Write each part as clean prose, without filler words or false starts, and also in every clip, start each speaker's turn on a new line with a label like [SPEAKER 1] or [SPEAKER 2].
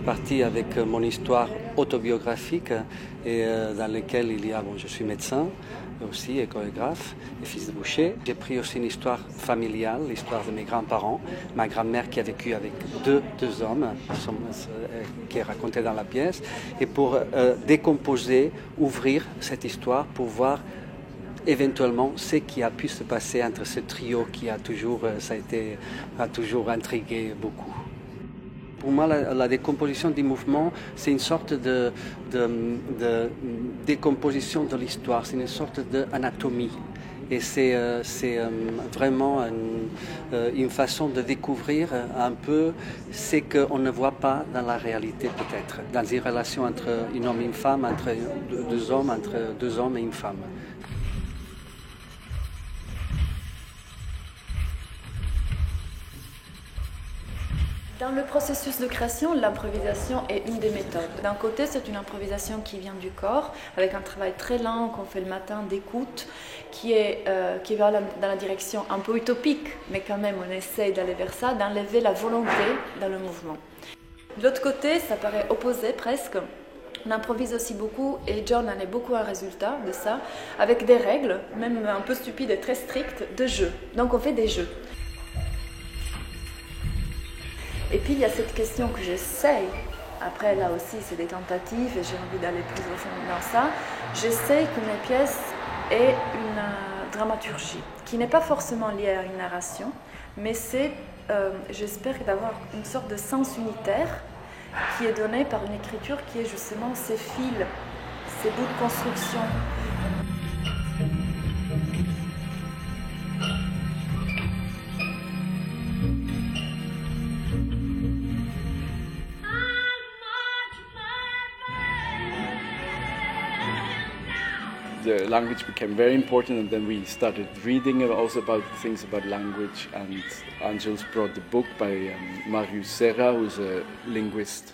[SPEAKER 1] parti avec mon histoire autobiographique et dans laquelle il y a, je suis médecin aussi et chorégraphe et fils de boucher. J'ai pris aussi une histoire familiale, l'histoire de mes grands-parents, ma grand-mère qui a vécu avec deux hommes, qui est racontée dans la pièce, et pour décomposer, ouvrir cette histoire pour voir éventuellement ce qui a pu se passer entre ce trio qui a toujours intrigué beaucoup. Pour moi, la décomposition du mouvement, c'est une sorte de décomposition de l'histoire, c'est une sorte d'anatomie. Et c'est vraiment une façon de découvrir un peu ce qu'on ne voit pas dans la réalité peut-être, dans une relation entre un homme et une femme, entre deux hommes et une femme.
[SPEAKER 2] Dans le processus de création, l'improvisation est une des méthodes. D'un côté, c'est une improvisation qui vient du corps, avec un travail très lent qu'on fait le matin d'écoute, qui va dans la direction un peu utopique, mais quand même on essaye d'aller vers ça, d'enlever la volonté dans le mouvement. De l'autre côté, ça paraît opposé presque. On improvise aussi beaucoup, et John en est beaucoup un résultat de ça, avec des règles, même un peu stupides et très strictes, de jeu. Donc on fait des jeux. Et puis il y a cette question que j'essaye, après là aussi c'est des tentatives et j'ai envie d'aller plus au fond dans ça, j'essaye que mes pièces aient une dramaturgie qui n'est pas forcément liée à une narration, mais c'est, j'espère, d'avoir une sorte de sens unitaire qui est donné par une écriture qui est justement ces fils, ces bouts de construction.
[SPEAKER 3] The language became very important, and then we started reading also about things about language, and Angels brought the book by Marius Serra, who's a linguist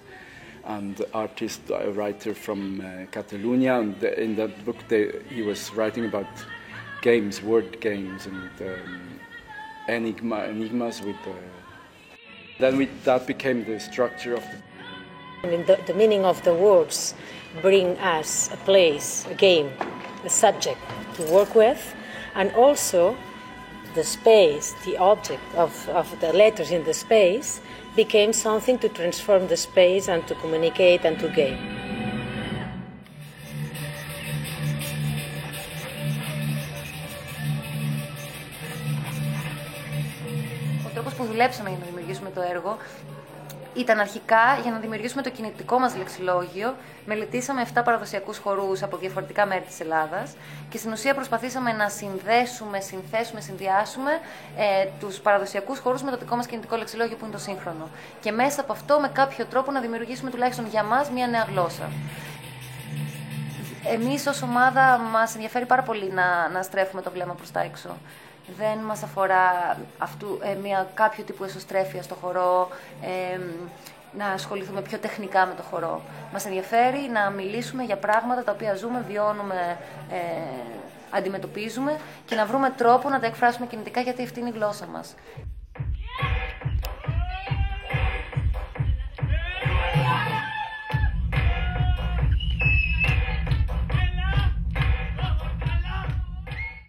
[SPEAKER 3] and artist, a writer from Catalonia, and in that book he was writing about games, word games, and enigmas with that became the structure of the...
[SPEAKER 4] I mean, the meaning of the words bring us a place, a game, a subject to work with, and also the space, the object of the letters in the space became something to transform the space and to communicate and to game.
[SPEAKER 5] Ο τρόπος που δουλέψαμε για να δημιουργήσουμε το έργο ήταν αρχικά για να δημιουργήσουμε το κινητικό μας λεξιλόγιο. Μελετήσαμε 7 παραδοσιακούς χορούς από διαφορετικά μέρη της Ελλάδας και στην ουσία προσπαθήσαμε να συνδέσουμε, συνδυάσουμε τους παραδοσιακούς χορούς με το δικό μας κινητικό λεξιλόγιο που είναι το σύγχρονο. Και μέσα από αυτό με κάποιο τρόπο να δημιουργήσουμε τουλάχιστον για μας μια νέα γλώσσα. Εμείς ως ομάδα μας ενδιαφέρει πάρα πολύ να στρέφουμε το βλέμμα προς τα έξω. Δεν μας αφορά κάποιο τύπου εσωστρέφεια στο χορό, να ασχοληθούμε πιο τεχνικά με το χορό. Μας ενδιαφέρει να μιλήσουμε για πράγματα τα οποία ζούμε, βιώνουμε, αντιμετωπίζουμε και να βρούμε τρόπο να τα εκφράσουμε κινητικά, γιατί αυτή είναι η γλώσσα μας.